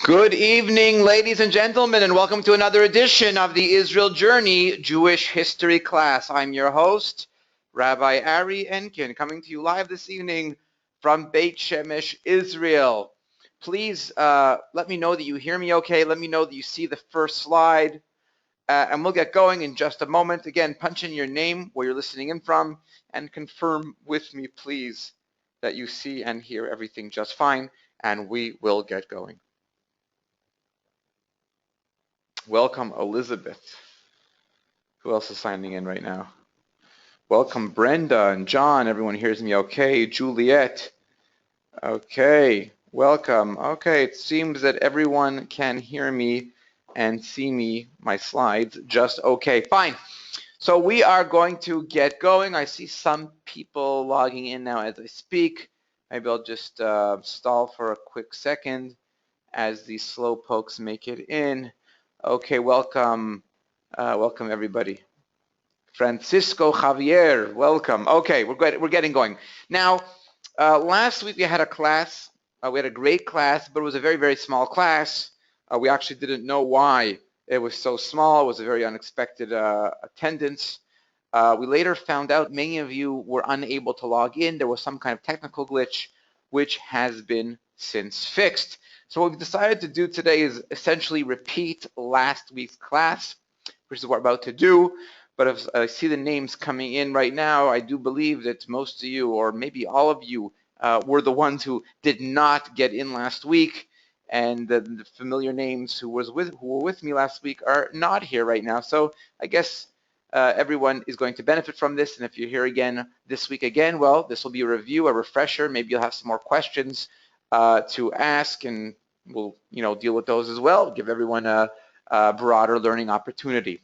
Good evening, ladies and gentlemen, and welcome to another edition of the Israel Journey Jewish History class. I'm your host, Rabbi Ari Enkin, coming to you live this evening from Beit Shemesh, Israel. Please let me know that you hear me okay. Let me know that you see the first slide, and we'll get going in just a moment. Again, punch in your name, where you're listening in from, and confirm with me, please, that you see and hear everything just fine, and we will get going. Welcome, Elizabeth. Who else is signing in right now? Welcome, Brenda and John. Everyone hears me okay. Juliet. Okay. Welcome. Okay. It seems that everyone can hear me and see me, my slides, just okay. Fine. So we are going to get going. I see some people logging in now as I speak. Maybe I'll just stall for a quick second as these slow pokes make it in. Okay. Welcome. Welcome, everybody. Francisco Javier, welcome. Okay, we're getting going. Now, last week we had a class. We had a great class, but it was a very, very small class. We actually didn't know why it was so small. It was a very unexpected attendance. We later found out many of you were unable to log in. There was some kind of technical glitch, which has been since fixed. So what we've decided to do today is essentially repeat last week's class, which is what we're about to do. But if I see the names coming in right now, I do believe that most of you, or maybe all of you, were the ones who did not get in last week, and the familiar names who were with me last week are not here right now. So I guess everyone is going to benefit from this. And if you're here again this week again, well, this will be a review, a refresher. Maybe you'll have some more questions to ask, and we'll deal with those as well. Give everyone a broader learning opportunity.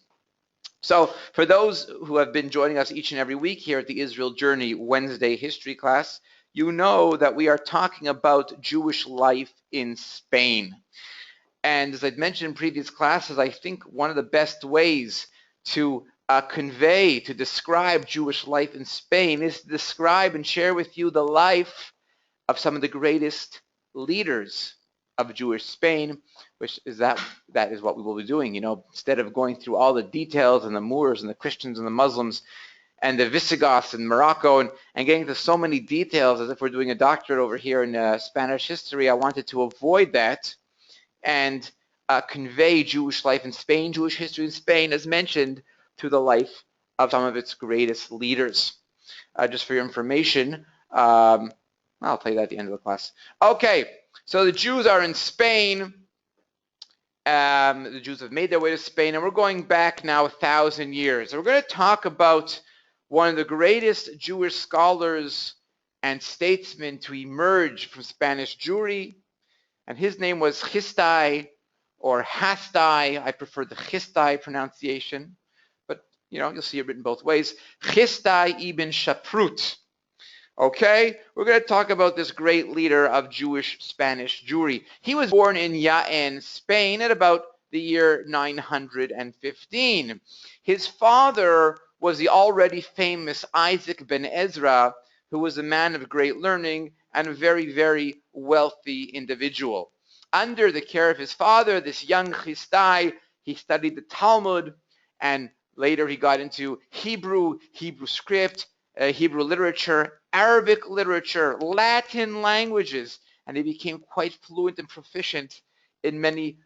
So for those who have been joining us each and every week here at the Israel Journey Wednesday history class, you know that we are talking about Jewish life in Spain. And as I've mentioned in previous classes, I think one of the best ways to convey, to describe Jewish life in Spain is to describe and share with you the life of some of the greatest leaders of Jewish Spain, which is that is what we will be doing. Instead of going through all the details and the Moors and the Christians and the Muslims and the Visigoths and Morocco and getting to so many details as if we're doing a doctorate over here in Spanish history, I wanted to avoid that and convey Jewish life in Spain, Jewish history in Spain, as mentioned, to the life of some of its greatest leaders. Just for your information, I'll tell you that at the end of the class. Okay, so the Jews are in Spain. The Jews have made their way to Spain, and we're going back now 1,000 years. We're going to talk about one of the greatest Jewish scholars and statesmen to emerge from Spanish Jewry, and his name was Histai or Hastai. I prefer the Histai pronunciation, but you'll see it written both ways. Histai ibn Shaprut. Okay, we're going to talk about this great leader of Jewish Spanish Jewry. He was born in Jaén, Spain at about the year 915. His father was the already famous Isaac ben Ezra, who was a man of great learning and a very, very wealthy individual. Under the care of his father, this young Histai, he studied the Talmud, and later he got into Hebrew script, Hebrew literature, Arabic literature, Latin languages, and he became quite fluent and proficient in many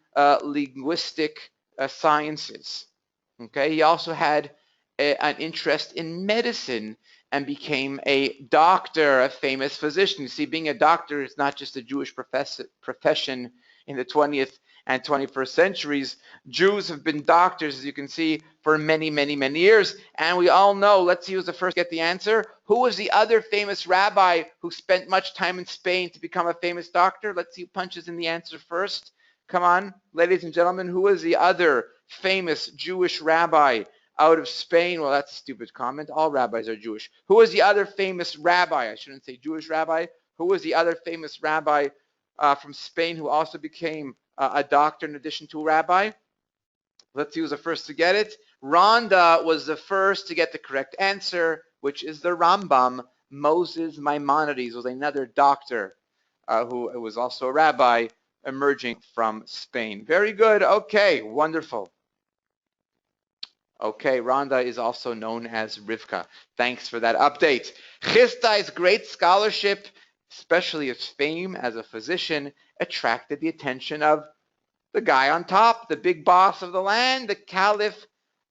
linguistic sciences. Okay, he also had an interest in medicine and became a doctor, a famous physician. You see, being a doctor is not just a Jewish profession in the 20th and 21st centuries. Jews have been doctors, as you can see, for many, many, many years. And we all know, let's see who's the first to get the answer. Who was the other famous rabbi who spent much time in Spain to become a famous doctor? Let's see who punches in the answer first. Come on, ladies and gentlemen, who was the other famous Jewish rabbi out of Spain? Well, that's a stupid comment. All rabbis are Jewish. Who was the other famous rabbi? I shouldn't say Jewish rabbi. Who was the other famous rabbi from Spain who also became a doctor in addition to a rabbi? Let's see who's the first to get it. Rhonda was the first to get the correct answer, which is the Rambam. Moses Maimonides was another doctor who was also a rabbi, emerging from Spain. Very good. Okay, wonderful. Okay, Rhonda is also known as Rivka. Thanks for that update. Chistai's great scholarship, especially its fame as a physician, attracted the attention of the guy on top, the big boss of the land, the Caliph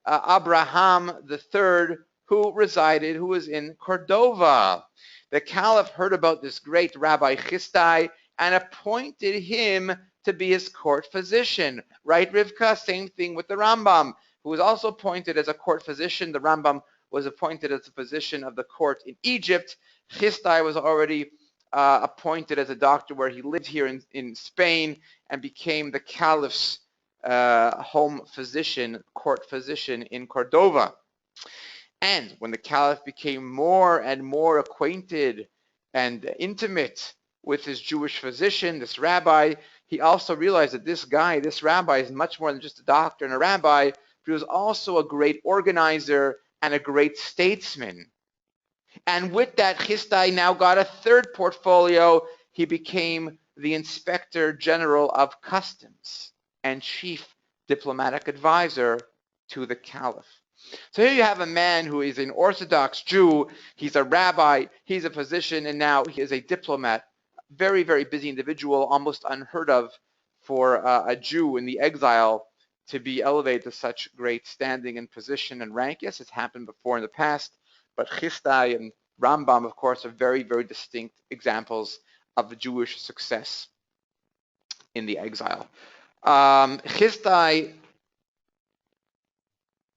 Abraham III, who was in Cordova. The Caliph heard about this great Rabbi Chistai and appointed him to be his court physician. Right, Rivka? Same thing with the Rambam, who was also appointed as a court physician. The Rambam was appointed as a physician of the court in Egypt. Chistai was already appointed as a doctor where he lived here in Spain and became the Caliph's home physician, court physician in Cordova. And when the Caliph became more and more acquainted and intimate with his Jewish physician, this rabbi, he also realized that this rabbi, is much more than just a doctor and a rabbi, but he was also a great organizer and a great statesman. And with that, Chistai now got a third portfolio. He became the Inspector General of Customs and Chief Diplomatic Advisor to the Caliph. So here you have a man who is an Orthodox Jew. He's a rabbi, he's a physician, and now he is a diplomat. Very, very busy individual, almost unheard of for a Jew in the exile to be elevated to such great standing and position and rank. Yes, it's happened before in the past, but Chistai and Rambam, of course, are very, very distinct examples of the Jewish success in the exile. Chistai,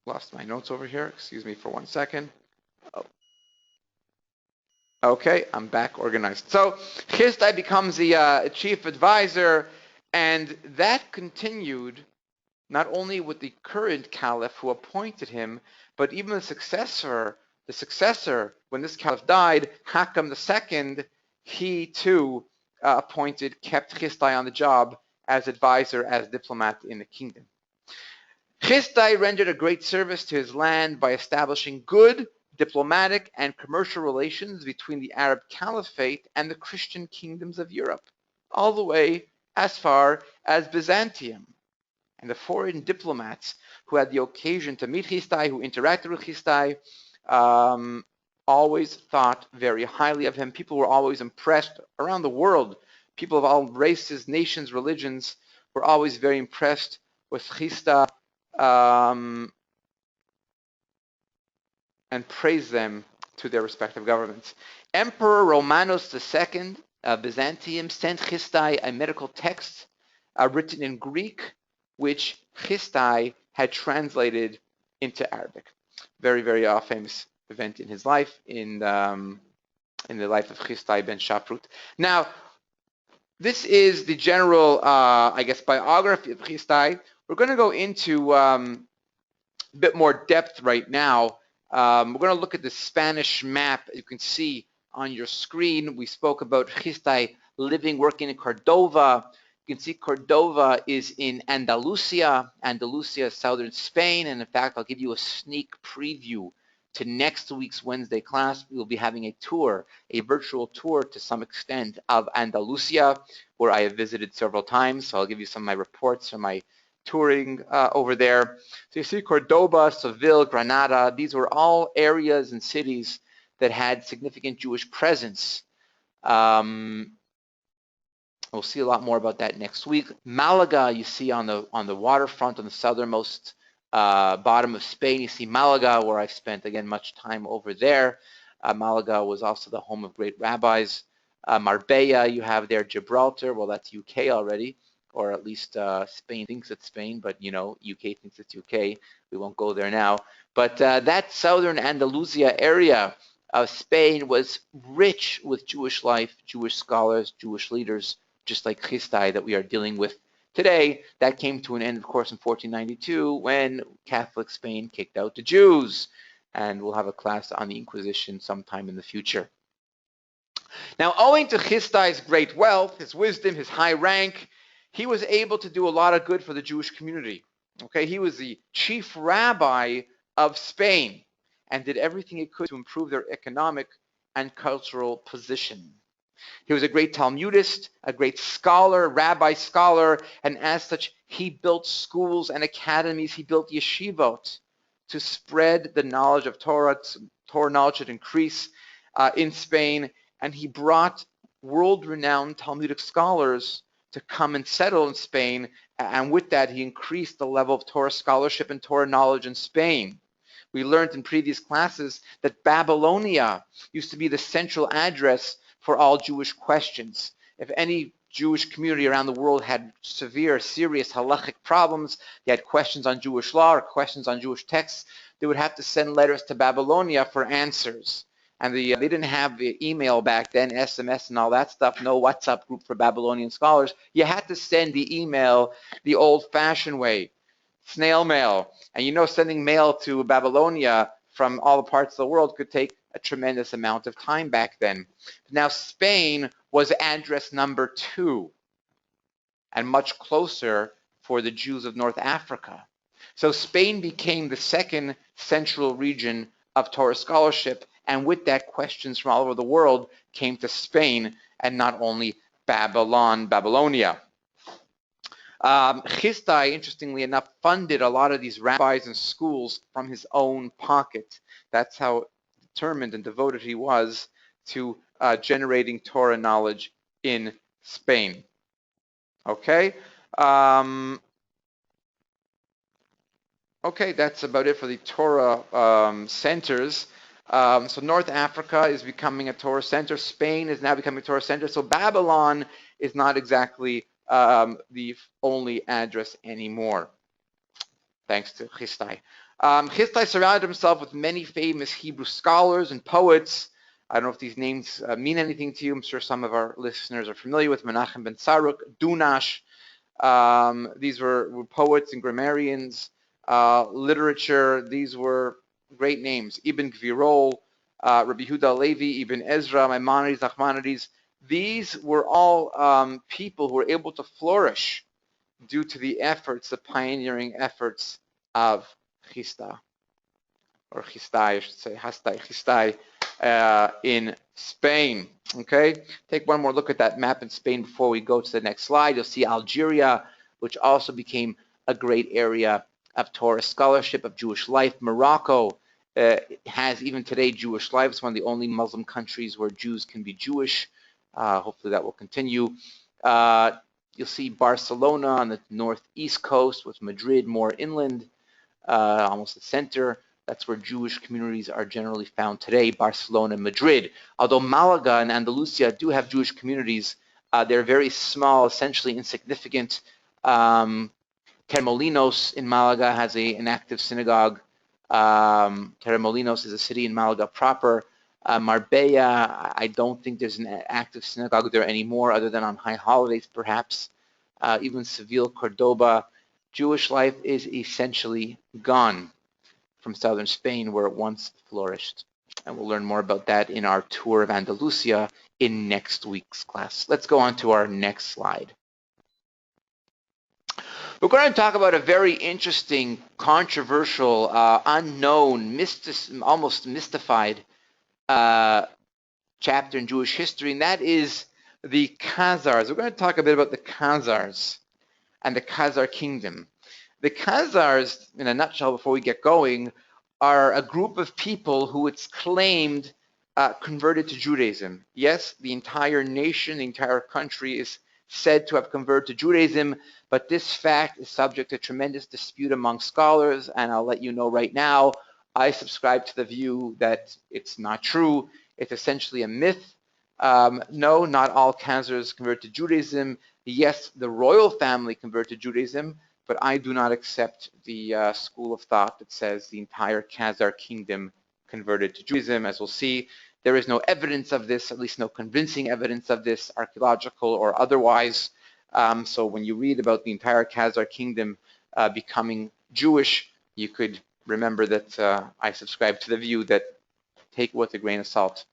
lost my notes over here. Excuse me for 1 second. Oh. Okay, I'm back organized. So Chistai becomes the chief advisor, and that continued not only with the current caliph who appointed him, but even the successor, when this caliph died, Hakam II, he too kept Chistai on the job as advisor, as diplomat in the kingdom. Chistai rendered a great service to his land by establishing good diplomatic and commercial relations between the Arab Caliphate and the Christian kingdoms of Europe, all the way as far as Byzantium. And the foreign diplomats who had the occasion to meet Chistai, who interacted with Chistai, always thought very highly of him. People were always impressed around the world. People of all races, nations, religions were always very impressed with Chistai and praised them to their respective governments. Emperor Romanos II of Byzantium sent Chistai a medical text written in Greek, which Chistai had translated into Arabic. Very, very famous event in his life, in the life of Chistai ben Shaprut. Now, this is the general, biography of Chistai. We're going to go into a bit more depth right now. We're going to look at the Spanish map. You can see on your screen, we spoke about Chistai living, working in Cordova. You can see Cordova is in Andalusia. Andalusia is southern Spain. And in fact, I'll give you a sneak preview to next week's Wednesday class. We will be having a tour, a virtual tour to some extent of Andalusia, where I have visited several times. So I'll give you some of my reports from my touring over there. So you see Cordoba, Seville, Granada. These were all areas and cities that had significant Jewish presence. We'll see a lot more about that next week. Malaga, you see on the waterfront, on the southernmost bottom of Spain. You see Malaga, where I've spent, again, much time over there. Malaga was also the home of great rabbis. Marbella, you have there. Gibraltar, well, that's UK already, or at least Spain thinks it's Spain, but, you know, UK thinks it's UK. We won't go there now. But that southern Andalusia area of Spain was rich with Jewish life, Jewish scholars, Jewish leaders, just like Chistai that we are dealing with today. That came to an end, of course, in 1492 when Catholic Spain kicked out the Jews. And we'll have a class on the Inquisition sometime in the future. Now, owing to Chistai's great wealth, his wisdom, his high rank, he was able to do a lot of good for the Jewish community. Okay, he was the chief rabbi of Spain and did everything he could to improve their economic and cultural position. He was a great Talmudist, a great scholar, rabbi scholar, and as such, he built schools and academies. He built yeshivot to spread the knowledge of Torah. Torah knowledge should increase in Spain, and he brought world-renowned Talmudic scholars to come and settle in Spain, and with that, he increased the level of Torah scholarship and Torah knowledge in Spain. We learned in previous classes that Babylonia used to be the central address for all Jewish questions. If any Jewish community around the world had severe, serious halachic problems, they had questions on Jewish law or questions on Jewish texts, they would have to send letters to Babylonia for answers. And they didn't have the email back then, SMS and all that stuff, no WhatsApp group for Babylonian scholars. You had to send the email the old-fashioned way, snail mail. And you know, sending mail to Babylonia from all the parts of the world could take a tremendous amount of time back then. Now, Spain was address number 2 and much closer for the Jews of North Africa. So Spain became the second central region of Torah scholarship, and with that, questions from all over the world came to Spain and not only Babylonia. Chistai, interestingly enough, funded a lot of these rabbis and schools from his own pocket. That's how determined and devoted he was to generating Torah knowledge in Spain. Okay. Okay, that's about it for the Torah centers. So North Africa is becoming a Torah center. Spain is now becoming a Torah center. So Babylon is not exactly the only address anymore, thanks to Chistai. Chistai surrounded himself with many famous Hebrew scholars and poets. I don't know if these names mean anything to you. I'm sure some of our listeners are familiar with Menachem ben Saruk, Dunash. These were poets and grammarians. Literature, these were great names. Ibn Gvirol, Rabbi Yehuda Levi, Ibn Ezra, Maimonides, Nachmanides. These were all people who were able to flourish due to the efforts, the pioneering efforts of Chistai, or Chistai, I should say, Chistai, in Spain. Okay, take one more look at that map in Spain before we go to the next slide. You'll see Algeria, which also became a great area of Torah scholarship, of Jewish life. Morocco has even today Jewish life. It's one of the only Muslim countries where Jews can be Jewish. Hopefully that will continue. You'll see Barcelona on the northeast coast, with Madrid more inland, almost the center. That's where Jewish communities are generally found today, Barcelona and Madrid. Although Malaga and Andalusia do have Jewish communities, they're very small, essentially insignificant. Torremolinos in Malaga has an active synagogue. Torremolinos is a city in Malaga proper. Marbella, I don't think there's an active synagogue there anymore, other than on high holidays, perhaps. Even Seville, Cordoba, Jewish life is essentially gone from southern Spain, where it once flourished. And we'll learn more about that in our tour of Andalusia in next week's class. Let's go on to our next slide. We're going to talk about a very interesting, controversial, unknown, almost mystified chapter in Jewish history, and that is the Khazars. We're going to talk a bit about the Khazars and the Khazar kingdom. The Khazars, in a nutshell, before we get going, are a group of people who it's claimed converted to Judaism. Yes, the entire nation, the entire country is said to have converted to Judaism, but this fact is subject to tremendous dispute among scholars, and I'll let you know right now, I subscribe to the view that it's not true. It's essentially a myth. No, not all Khazars convert to Judaism. Yes, the royal family converted to Judaism, but I do not accept the school of thought that says the entire Khazar kingdom converted to Judaism. As we'll see, there is no evidence of this, at least no convincing evidence of this, archaeological or otherwise. So when you read about the entire Khazar kingdom becoming Jewish, you could remember that I subscribe to the view that take it with a grain of salt.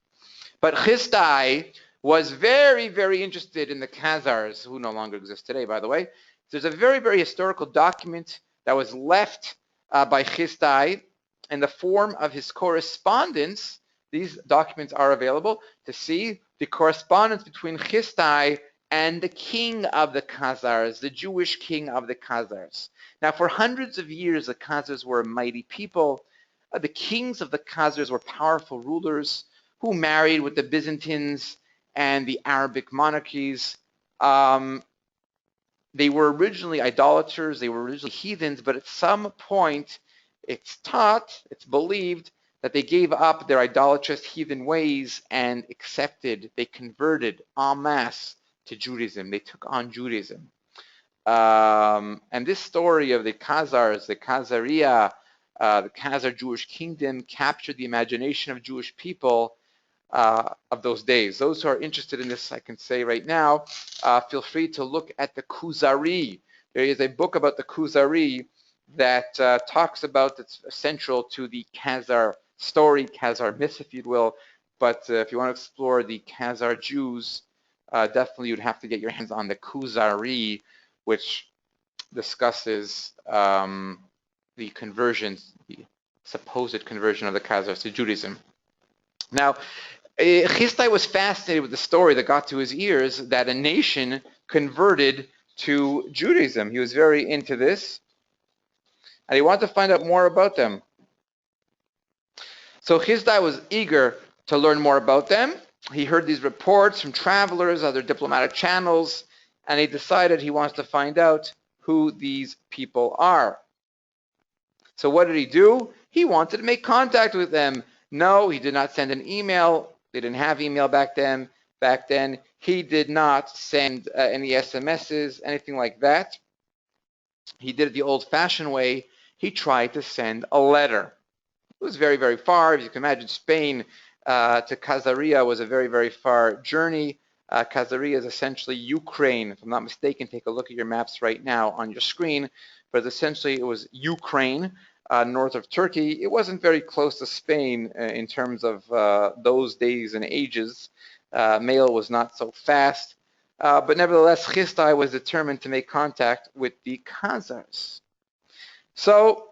But Chistai was very, very interested in the Khazars, who no longer exist today, by the way. There's a very, very historical document that was left by Chistai in the form of his correspondence. These documents are available to see. the correspondence between Chistai and the king of the Khazars, the Jewish king of the Khazars. Now, for hundreds of years, the Khazars were a mighty people. The kings of the Khazars were powerful rulers who married with the Byzantines and the Arabic monarchies. They were originally idolaters, they were originally heathens, but at some point, it's believed, that they gave up their idolatrous heathen ways and they converted en masse to Judaism. They took on Judaism. And this story of the Khazars, the Khazaria, the Khazar Jewish kingdom, captured the imagination of Jewish people of those days. Those who are interested in this, I can say right now, feel free to look at the Kuzari. There is a book about the Kuzari that talks about, it's central to the Khazar story, Khazar myth, if you will. But if you want to explore the Khazar Jews, definitely you'd have to get your hands on the Kuzari, which discusses the conversions, the supposed conversion of the Khazars to Judaism. Now, Chistai was fascinated with the story that got to his ears that a nation converted to Judaism. He was very into this, and he wanted to find out more about them. So Chistai was eager to learn more about them. He heard these reports from travelers, other diplomatic channels, and he decided he wants to find out who these people are. So what did he do? He wanted to make contact with them. No, he did not send an email. They didn't have email back then. He did not send any SMSs, anything like that. He did it the old-fashioned way. He tried to send a letter. It was very, very far. If you can imagine, Spain to Khazaria was a very, very far journey. Khazaria is essentially Ukraine. If I'm not mistaken, take a look at your maps right now on your screen. But essentially, it was Ukraine, north of Turkey. It wasn't very close to Spain in terms of those days and ages. Mail was not so fast. But nevertheless, Chistai was determined to make contact with the Khazars. So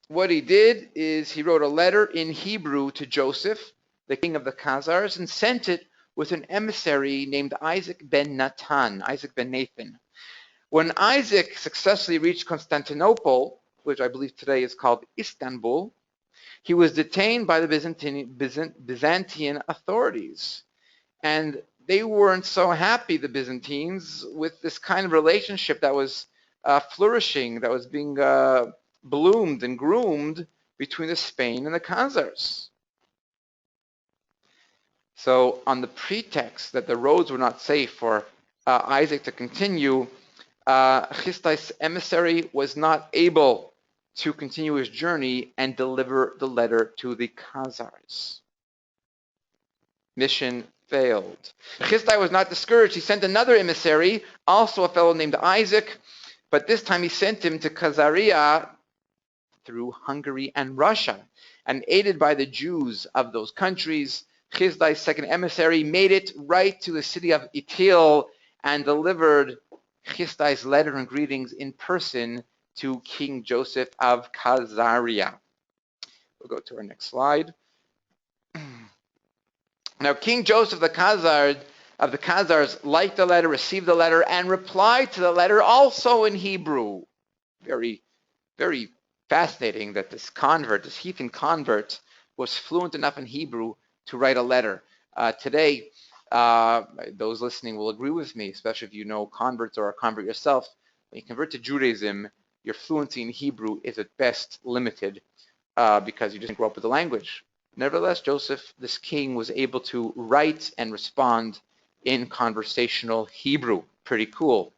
what he did is he wrote a letter in Hebrew to Joseph, the king of the Khazars, and sent it with an emissary named Isaac ben Nathan. When Isaac successfully reached Constantinople, which I believe today is called Istanbul, he was detained by the Byzantine authorities. And they weren't so happy, the Byzantines, with this kind of relationship that was flourishing, that was being bloomed and groomed between the Spain and the Khazars. So on the pretext that the roads were not safe for Isaac to continue, Chistai's emissary was not able to continue his journey and deliver the letter to the Khazars. Mission failed. Chistai was not discouraged. He sent another emissary, also a fellow named Isaac, but this time he sent him to Khazaria through Hungary and Russia. And aided by the Jews of those countries, Chistai's second emissary made it right to the city of Itil and delivered Chistai's letter and greetings in person to King Joseph of Khazaria. We'll go to our next slide. Now, King Joseph of the Khazars liked the letter, received the letter, and replied to the letter also in Hebrew. Very, very fascinating that this heathen convert, was fluent enough in Hebrew to write a letter. Today, those listening will agree with me, especially if you know converts or a convert yourself. When you convert to Judaism, your fluency in Hebrew is at best limited because you just didn't grow up with the language. Nevertheless, Joseph, this king, was able to write and respond in conversational Hebrew. Pretty cool.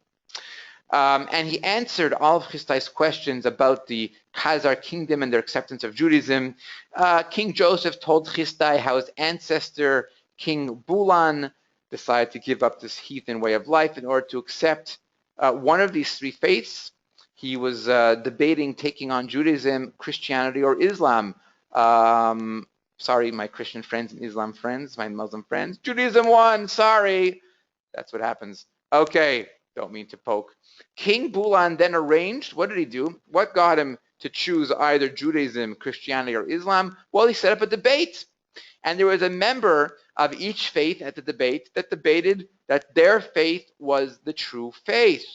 And he answered all of Chistai's questions about the Khazar kingdom and their acceptance of Judaism. King Joseph told Chistai how his ancestor, King Bulan, decided to give up this heathen way of life in order to accept one of these three faiths. He was debating taking on Judaism, Christianity, or Islam. Sorry, my Christian friends and Islam friends, my Muslim friends. Judaism won, sorry. That's what happens. Okay, don't mean to poke. King Bulan then arranged, what did he do? What got him to choose either Judaism, Christianity, or Islam? Well, he set up a debate. And there was a member of each faith at the debate that debated that their faith was the true faith.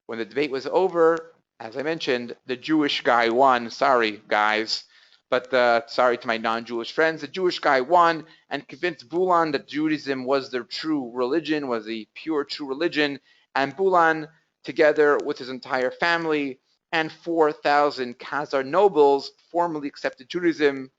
When the debate was over, as I mentioned, the Jewish guy won. Sorry, guys. But sorry to my non-Jewish friends. The Jewish guy won and convinced Bulan that Judaism was their true religion, was the pure true religion. And Bulan, together with his entire family and 4,000 Khazar nobles, formally accepted Judaism.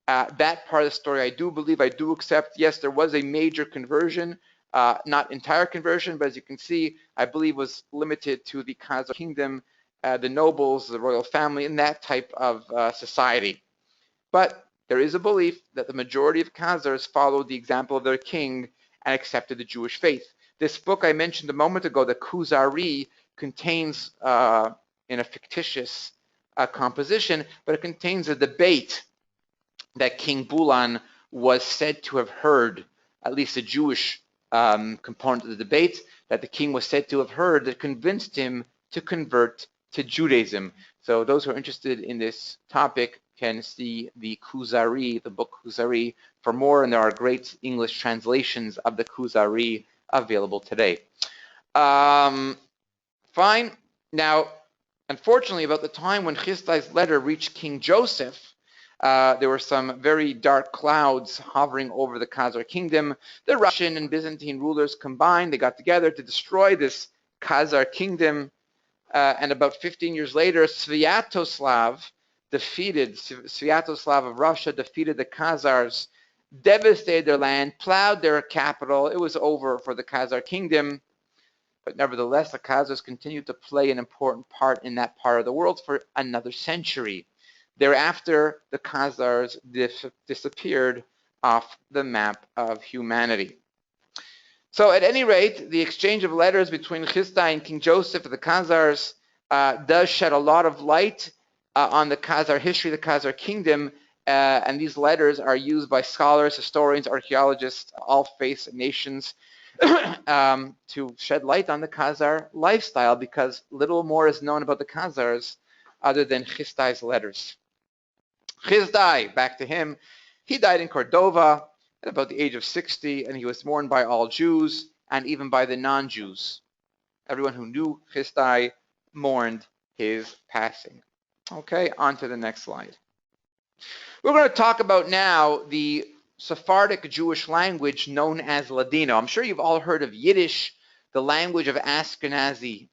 That part of the story I do believe, I do accept. Yes, there was a major conversion. Not entire conversion, but as you can see, I believe was limited to the Khazar kingdom, the nobles, the royal family, and that type of society. But there is a belief that the majority of Khazars followed the example of their king and accepted the Jewish faith. This book I mentioned a moment ago, the Kuzari, contains, in a fictitious composition, but it contains a debate that King Bulan was said to have heard, at least a Jewish component of the debate, that the king was said to have heard that convinced him to convert to Judaism. So those who are interested in this topic can see the Kuzari, the book Kuzari, for more, and there are great English translations of the Kuzari available today. Fine. Now, unfortunately, about the time when Chisdai's letter reached King Joseph, there were some very dark clouds hovering over the Khazar kingdom. The Russian and Byzantine rulers combined. They got together to destroy this Khazar kingdom. And about 15 years later, Sviatoslav of Russia defeated the Khazars, devastated their land, plowed their capital. It was over for the Khazar kingdom. But nevertheless, the Khazars continued to play an important part in that part of the world for another century. Thereafter, the Khazars disappeared off the map of humanity. So at any rate, the exchange of letters between Chisdai and King Joseph of the Khazars does shed a lot of light on the Khazar history, the Khazar kingdom, and these letters are used by scholars, historians, archaeologists, all faiths and nations to shed light on the Khazar lifestyle, because little more is known about the Khazars other than Chisdai's letters. Chisdai, back to him, he died in Cordova at about the age of 60, and he was mourned by all Jews and even by the non-Jews. Everyone who knew Chisdai mourned his passing. Okay, on to the next slide. We're going to talk about now the Sephardic Jewish language known as Ladino. I'm sure you've all heard of Yiddish, the language of Ashkenazi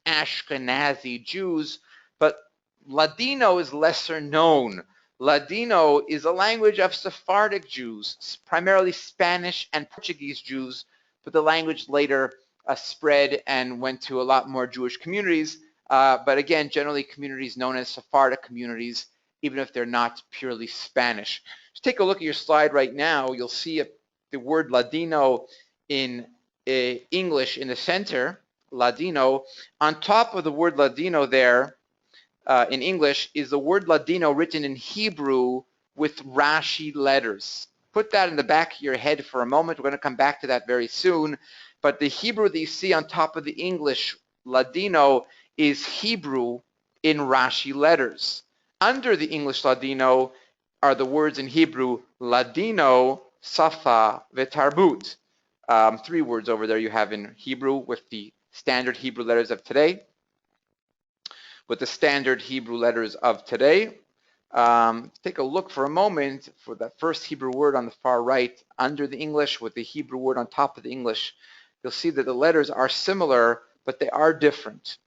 Jews, but Ladino is lesser known. Ladino is a language of Sephardic Jews, primarily Spanish and Portuguese Jews, but the language later spread and went to a lot more Jewish communities, but again, generally communities known as Sephardic communities, even if they're not purely Spanish. Just take a look at your slide right now. You'll see the word Ladino in English in the center, Ladino. On top of the word Ladino there, in English, is the word Ladino written in Hebrew with Rashi letters. Put that in the back of your head for a moment. We're going to come back to that very soon. But the Hebrew that you see on top of the English Ladino is Hebrew in Rashi letters. Under the English Ladino are the words in Hebrew, Ladino, Safa, Vetarbut. 3 words over there you have in Hebrew with the standard Hebrew letters of today. With the standard Hebrew letters of today. Take a look for a moment for that first Hebrew word on the far right under the English with the Hebrew word on top of the English. You'll see that the letters are similar, but they are different.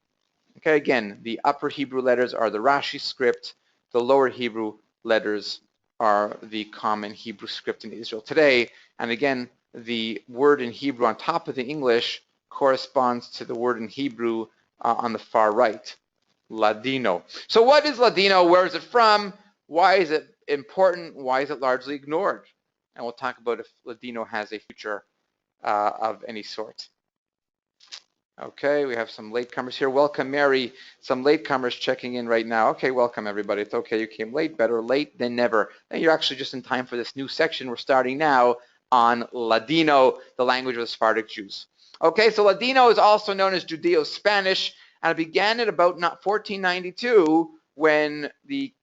Okay, again, the upper Hebrew letters are the Rashi script. The lower Hebrew letters are the common Hebrew script in Israel today. And again, the word in Hebrew on top of the English corresponds to the word in Hebrew on the far right. Ladino. So what is Ladino? Where is it from? Why is it important? Why is it largely ignored? And we'll talk about if Ladino has a future of any sort. Okay, we have some latecomers here. Welcome, Mary. Some latecomers checking in right now. Okay, welcome, everybody. It's okay you came late. Better late than never. And you're actually just in time for this new section we're starting now on Ladino, the language of the Sephardic Jews. Okay, so Ladino is also known as Judeo-Spanish, and it began at about 1492 when the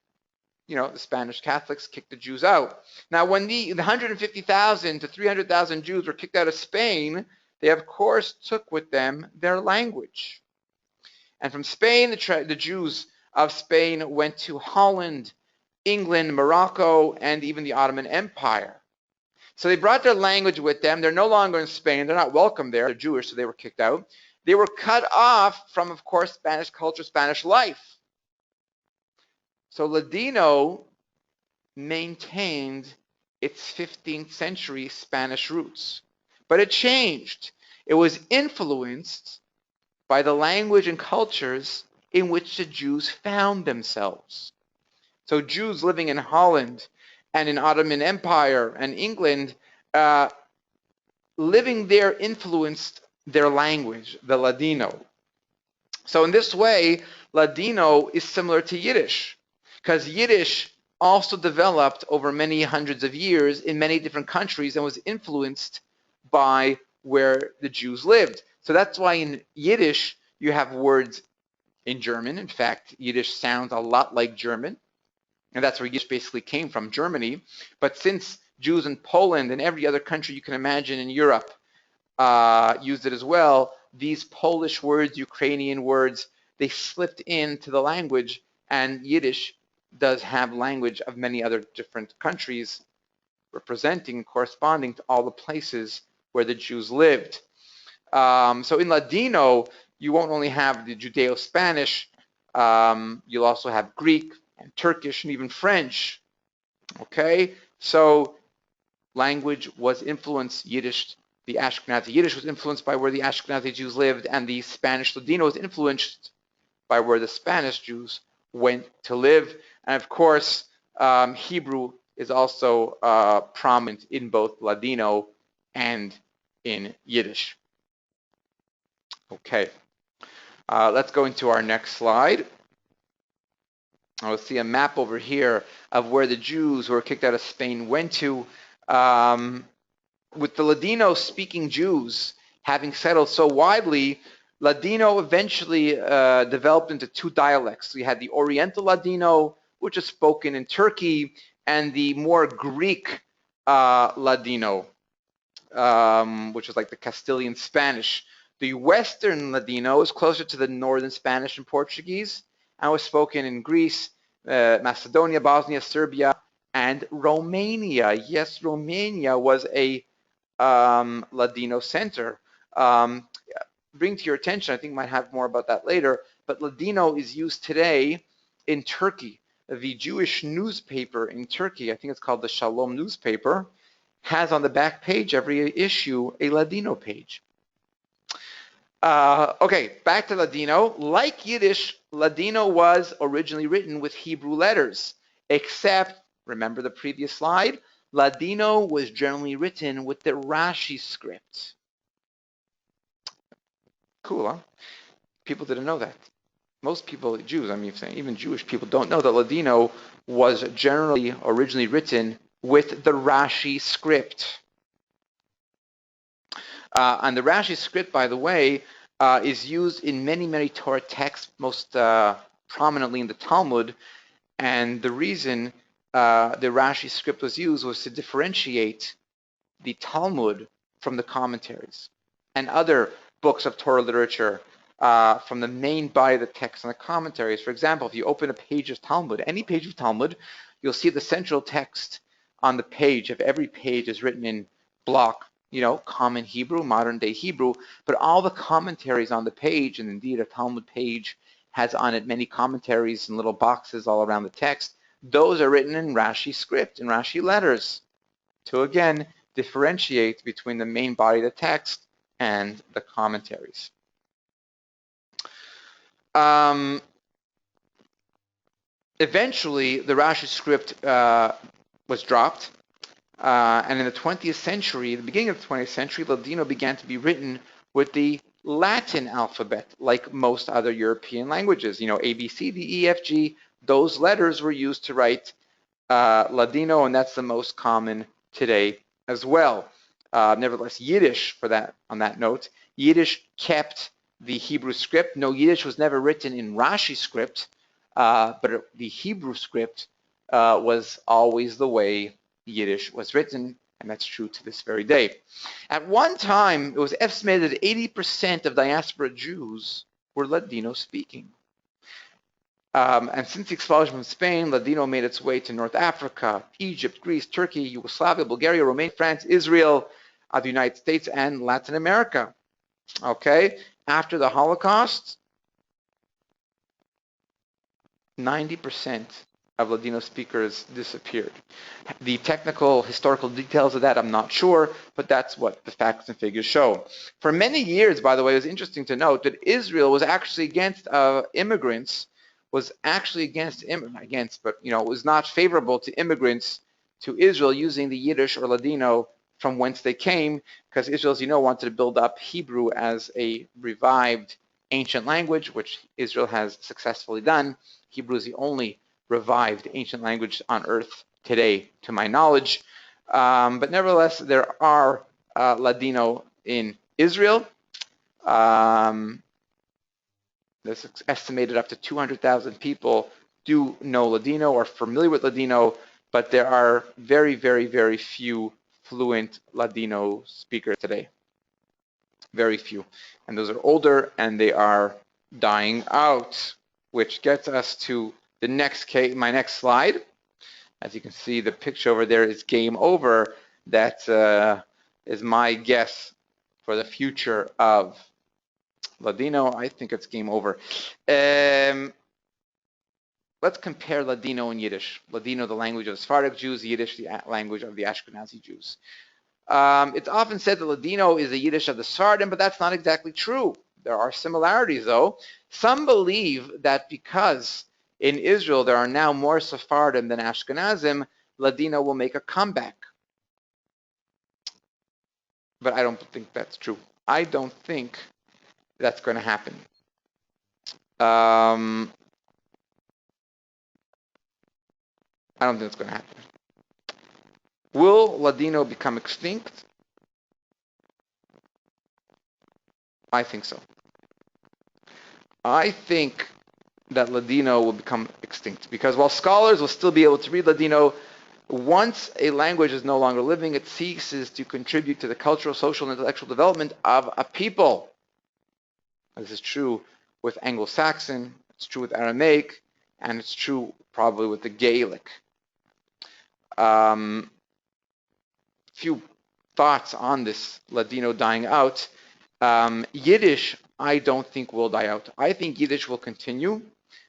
the Spanish Catholics kicked the Jews out. Now, when the 150,000 to 300,000 Jews were kicked out of Spain, they of course took with them their language. And from Spain, the Jews of Spain went to Holland, England, Morocco, and even the Ottoman Empire. So they brought their language with them. They're no longer in Spain. They're not welcome there. They're Jewish, so they were kicked out. They were cut off from, of course, Spanish culture, Spanish life. So Ladino maintained its 15th century Spanish roots. But it changed. It was influenced by the language and cultures in which the Jews found themselves. So Jews living in Holland and in Ottoman Empire and England, living there influenced their language, the Ladino. So in this way, Ladino is similar to Yiddish, because Yiddish also developed over many hundreds of years in many different countries and was influenced by where the Jews lived. So that's why in Yiddish you have words in German. In fact, Yiddish sounds a lot like German, and that's where Yiddish basically came from, Germany. But since Jews in Poland and every other country you can imagine in Europe used it as well, these Polish words, Ukrainian words, they slipped into the language, and Yiddish does have language of many other different countries representing, corresponding to all the places where the Jews lived. So in Ladino, you won't only have the Judeo-Spanish, you'll also have Greek and Turkish and even French. Okay, so language was influenced. Yiddish, the Ashkenazi Yiddish was influenced by where the Ashkenazi Jews lived, and the Spanish Ladino was influenced by where the Spanish Jews went to live. And of course, Hebrew is also prominent in both Ladino and in Yiddish. Okay, let's go into our next slide. We'll see a map over here of where the Jews who were kicked out of Spain went to. With the Ladino-speaking Jews having settled so widely, Ladino eventually developed into two dialects. We had the Oriental Ladino, which is spoken in Turkey, and the more Greek Ladino, which is like the Castilian Spanish. The Western Ladino is closer to the Northern Spanish and Portuguese, and was spoken in Greece, Macedonia, Bosnia, Serbia, and Romania. Yes, Romania was a Ladino center. Bring to your attention, I think I might have more about that later, but Ladino is used today in Turkey. The Jewish newspaper in Turkey, I think it's called the Shalom newspaper, has on the back page every issue a Ladino page. Okay, back to Ladino. Like Yiddish, Ladino was originally written with Hebrew letters, except, remember the previous slide, Ladino was generally written with the Rashi script. Cool, huh? People didn't know that. Most people, Jews, I mean, even Jewish people don't know that Ladino was generally originally written with the Rashi script. And the Rashi script, by the way, is used in many, many Torah texts, most prominently in the Talmud. And the reason the Rashi script was used was to differentiate the Talmud from the commentaries and other books of Torah literature from the main body of the text and the commentaries. For example, if you open a page of Talmud, any page of Talmud, you'll see the central text on the page of every page is written in block, common Hebrew, modern day Hebrew, but all the commentaries on the page, and indeed a Talmud page has on it many commentaries and little boxes all around the text, those are written in Rashi script, in Rashi letters, to again differentiate between the main body of the text and the commentaries. Eventually, the Rashi script was dropped, and in the 20th century, the beginning of the 20th century, Ladino began to be written with the Latin alphabet, like most other European languages. A, B, C, D, E, F, G, those letters were used to write Ladino, and that's the most common today as well. Nevertheless, Yiddish, on that note, Yiddish kept the Hebrew script. No, Yiddish was never written in Rashi script, but the Hebrew script was always the way Yiddish was written, and that's true to this very day. At one time, it was estimated that 80% of diaspora Jews were Ladino speaking. And since the expulsion from Spain, Ladino made its way to North Africa, Egypt, Greece, Turkey, Yugoslavia, Bulgaria, Romania, France, Israel, the United States, and Latin America. Okay, after the Holocaust, 90% of Ladino speakers disappeared. The technical, historical details of that, I'm not sure, but that's what the facts and figures show. For many years, by the way, it was interesting to note that Israel was actually against immigrants, was not favorable to immigrants to Israel using the Yiddish or Ladino from whence they came, because Israel, as you know, wanted to build up Hebrew as a revived ancient language, which Israel has successfully done. Hebrew is the only revived ancient language on earth today, to my knowledge. But nevertheless, there are Ladino in Israel. There's estimated up to 200,000 people do know Ladino or familiar with Ladino, but there are very, very, very few fluent Ladino speakers today. Very few. And those are older and they are dying out, which gets us to the next case, my next slide. As you can see, the picture over there is game over. That is my guess for the future of Ladino. I think it's game over. Let's compare Ladino and Yiddish. Ladino, the language of the Sephardic Jews, Yiddish, the language of the Ashkenazi Jews. It's often said that Ladino is the Yiddish of the Sephardim, but that's not exactly true. There are similarities, though. Some believe that because in Israel there are now more Sephardim than Ashkenazim, Ladino will make a comeback. But I don't think that's true. I don't think that's going to happen. I don't think it's going to happen. Will Ladino become extinct? I think so. I think that Ladino will become extinct because while scholars will still be able to read Ladino, once a language is no longer living, it ceases to contribute to the cultural, social, and intellectual development of a people. This is true with Anglo-Saxon, it's true with Aramaic, and it's true probably with the Gaelic. Few thoughts on this Ladino dying out. Yiddish, I don't think will die out. I think Yiddish will continue,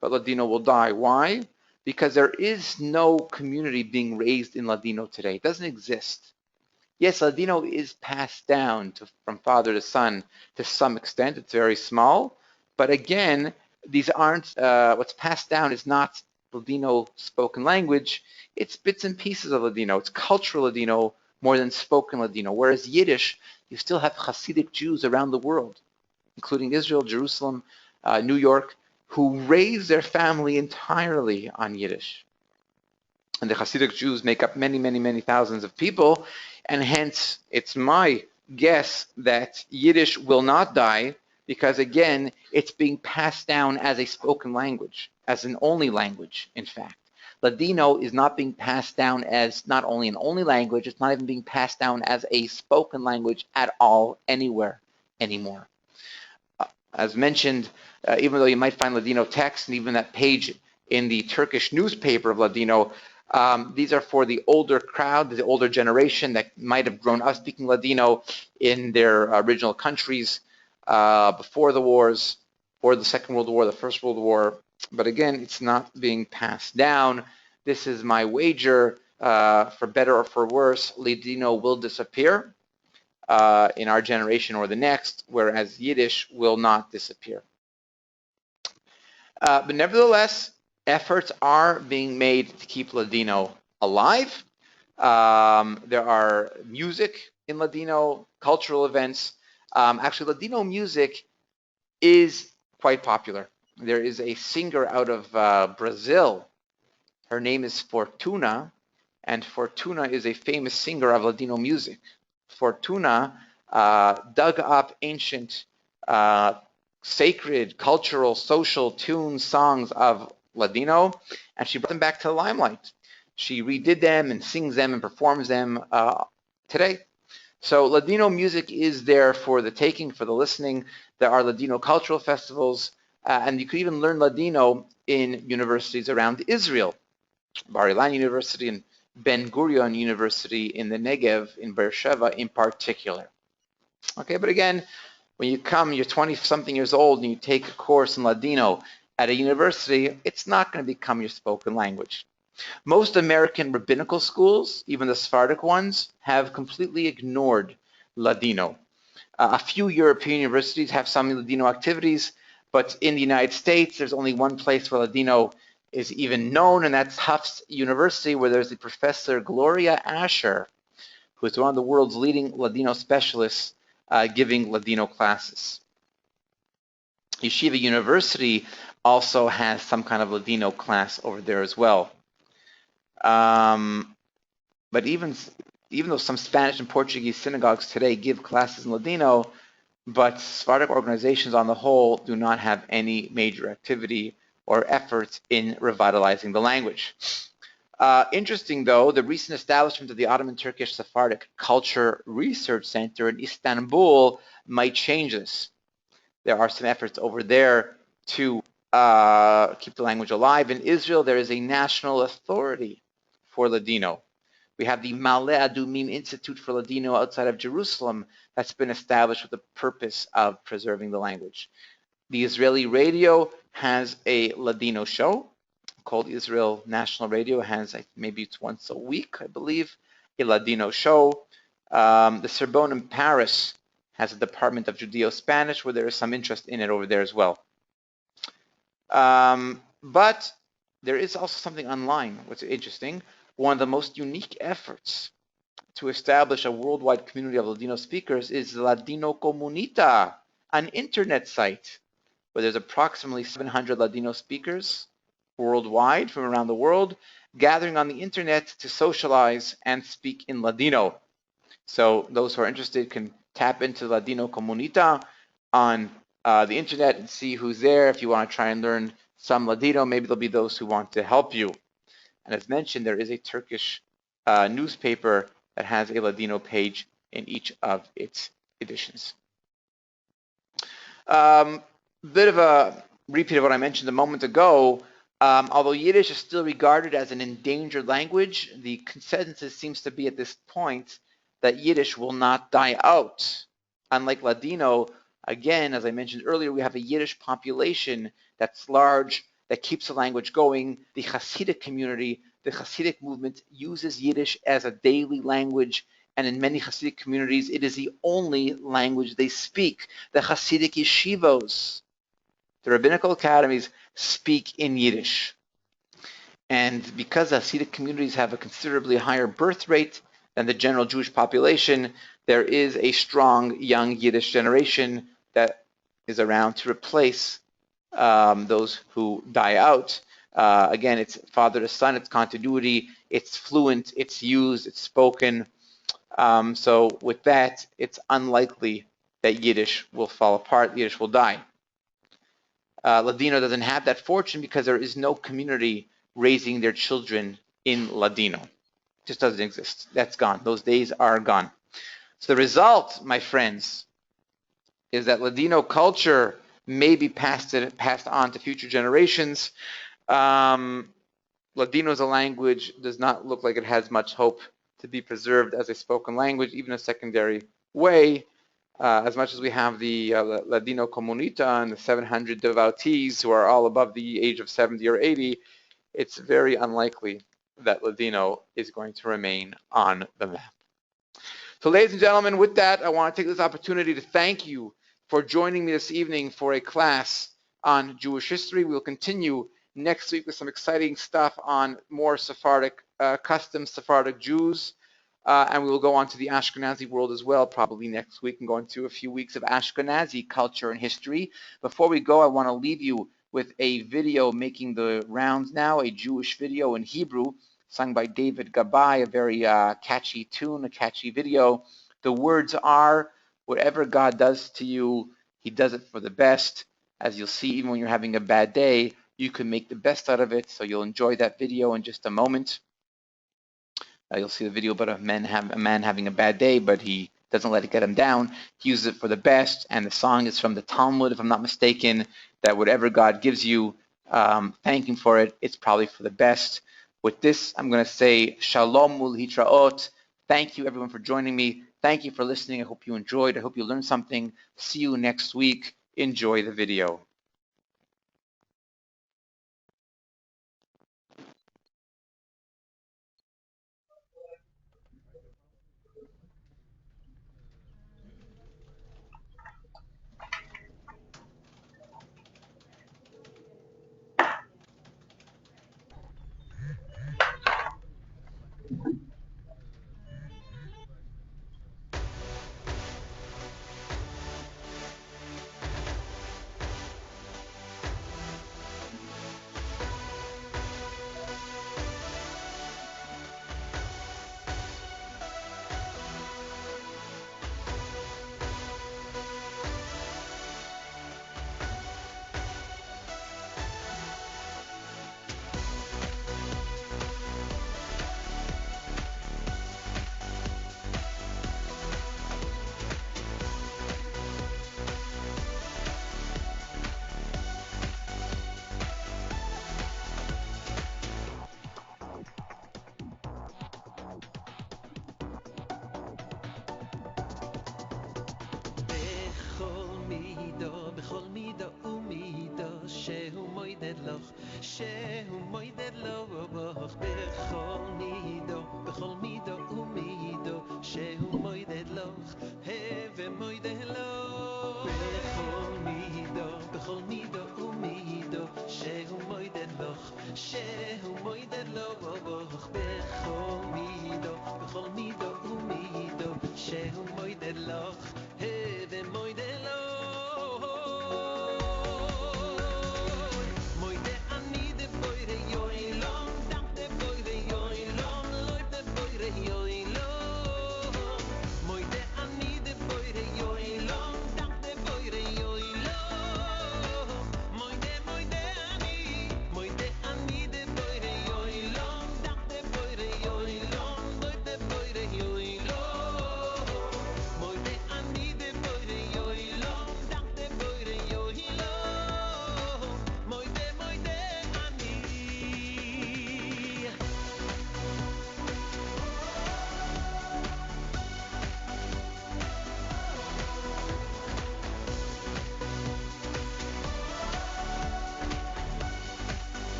but Ladino will die. Why? Because there is no community being raised in Ladino today. It doesn't exist. Yes, Ladino is passed down from father to son to some extent. It's very small. But again, these aren't, what's passed down is not Ladino spoken language. It's bits and pieces of Ladino. It's cultural Ladino more than spoken Ladino. Whereas Yiddish, you still have Hasidic Jews around the world, including Israel, Jerusalem, New York, who raise their family entirely on Yiddish. And the Hasidic Jews make up many, many, many thousands of people, and hence it's my guess that Yiddish will not die because, again, it's being passed down as a spoken language, as an only language, in fact. Ladino is not being passed down as not only an only language, it's not even being passed down as a spoken language at all, anywhere, anymore. As mentioned, even though you might find Ladino text and even that page in the Turkish newspaper of Ladino, these are for the older crowd, the older generation that might have grown up speaking Ladino in their original countries before the wars, or the Second World War, the First World War. But again, it's not being passed down. This is my wager, for better or for worse, Ladino will disappear in our generation or the next, whereas Yiddish will not disappear. But nevertheless, efforts are being made to keep Ladino alive. There are music in Ladino, cultural events. Actually, Ladino music is quite popular. There is a singer out of Brazil. Her name is Fortuna, and Fortuna is a famous singer of Ladino music. Fortuna dug up ancient sacred, cultural, social tunes, songs of Ladino, and she brought them back to the limelight. She redid them and sings them and performs them today. So Ladino music is there for the taking, for the listening. There are Ladino cultural festivals, and you could even learn Ladino in universities around Israel. Bar Ilan University and Ben Gurion University in the Negev in Beersheba in particular. Okay, but again, when you come, you're 20-something years old and you take a course in Ladino at a university, it's not going to become your spoken language. Most American rabbinical schools, even the Sephardic ones, have completely ignored Ladino. A few European universities have some Ladino activities, but in the United States, there's only one place where Ladino is even known, and that's Tufts University, where there's a professor, Gloria Asher, who is one of the world's leading Ladino specialists giving Ladino classes. Yeshiva University also has some kind of Ladino class over there as well. But even though some Spanish and Portuguese synagogues today give classes in Ladino, but Sephardic organizations on the whole do not have any major activity or efforts in revitalizing the language. Interesting, though, the recent establishment of the Ottoman Turkish Sephardic Culture Research Center in Istanbul might change this. There are some efforts over there to keep the language alive. In Israel, there is a national authority for Ladino. We have the Ma'ale Adumim Institute for Ladino outside of Jerusalem that's been established with the purpose of preserving the language. The Israeli radio has a Ladino show called Israel National Radio. It has, maybe it's once a week, I believe, a Ladino show. The Sorbonne in Paris has a department of Judeo-Spanish where there is some interest in it over there as well. But there is also something online, which is interesting. One of the most unique efforts to establish a worldwide community of Ladino speakers is Ladino Comunita, an internet site where there's approximately 700 Ladino speakers worldwide from around the world gathering on the internet to socialize and speak in Ladino. So those who are interested can tap into Ladino Comunita on the internet and see who's there. If you want to try and learn some Ladino, maybe there'll be those who want to help you. And as mentioned, there is a Turkish newspaper that has a Ladino page in each of its editions. Bit of a repeat of what I mentioned a moment ago. Although Yiddish is still regarded as an endangered language, the consensus seems to be at this point that Yiddish will not die out. Unlike Ladino, again, as I mentioned earlier, we have a Yiddish population that's large, that keeps the language going. The Hasidic community, the Hasidic movement uses Yiddish as a daily language, and in many Hasidic communities, it is the only language they speak. The Hasidic yeshivos, the rabbinical academies, speak in Yiddish. And because Hasidic communities have a considerably higher birth rate than the general Jewish population, there is a strong young Yiddish generation that is around to replace those who die out. Again, it's father to son, it's continuity, it's fluent, it's used, it's spoken. So with that, it's unlikely that Yiddish will fall apart, Yiddish will die. Ladino doesn't have that fortune because there is no community raising their children in Ladino. It just doesn't exist. That's gone. Those days are gone. So the result, my friends, is that Ladino culture may be passed on to future generations. Ladino as a language does not look like it has much hope to be preserved as a spoken language, even a secondary way. As much as we have the Ladino Comunita and the 700 devotees who are all above the age of 70 or 80, it's very unlikely that Ladino is going to remain on the map. So ladies and gentlemen, with that, I want to take this opportunity to thank you for joining me this evening for a class on Jewish history. We'll continue next week with some exciting stuff on more Sephardic customs, Sephardic Jews. And we will go on to the Ashkenazi world as well, probably next week, and go into a few weeks of Ashkenazi culture and history. Before we go, I want to leave you with a video making the rounds now, a Jewish video in Hebrew, sung by David Gabay, a very catchy tune, a catchy video. The words are, whatever God does to you, he does it for the best. As you'll see, even when you're having a bad day, you can make the best out of it. So you'll enjoy that video in just a moment. You'll see the video about a man having a bad day, but he doesn't let it get him down. He uses it for the best, and the song is from the Talmud, if I'm not mistaken, that whatever God gives you, thank him for it. It's probably for the best. With this, I'm going to say Shalom ul hitraot. Thank you, everyone, for joining me. Thank you for listening. I hope you enjoyed. I hope you learned something. See you next week. Enjoy the video. בכל מידה ומידה שהוא מוידד לך שהוא מוידד לו בך בכל מידה ומידה שהוא מוידד לך ומוידד לו בכל מידה ומידה שהוא מוידד לך שהוא מוידד לו בך בכל מידה ומידה שהוא מוידד לך ומוידד לו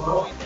Well,